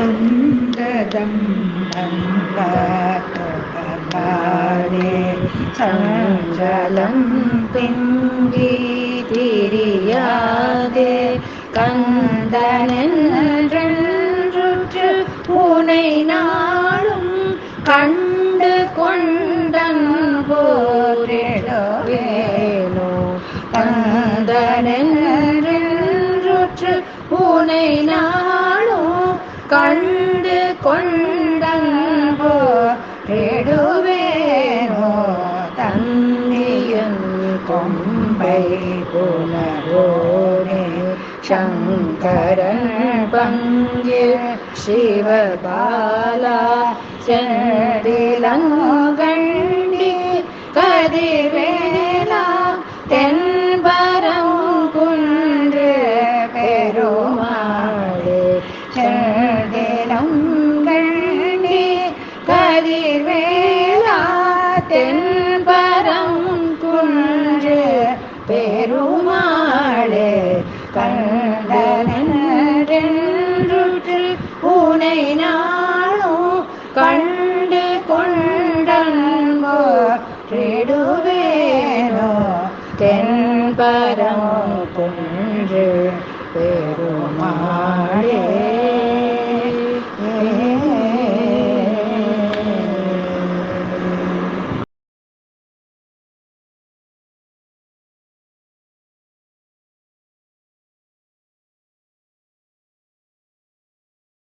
சந்ததம் நல்லாதே சஞ்சலம் பிங்கி திரியாதே கந்தனென்று உனை நாளும் கண்டு கொண்டன் போரிடவேனோ கந்தனென்று உனை நாளும் கண்டு கொண்டன் போரிடுவேனோ தன்னியன் கொம்பை புனரோனே சங்கரன் பங்கே சிவபாலா செந்திலங்கண்டி கதிர்வேலா தென்பரம் குன்று பெருமாளே செந்திலங்கண்டி கதிர்வேலா தென்பரம் குன்று பெருமாளே கண்டனென்று உனை நாளும் கண்டு கொண்டன் போரிடுவேனோ தென்பரம் குன்று பெருமாளே.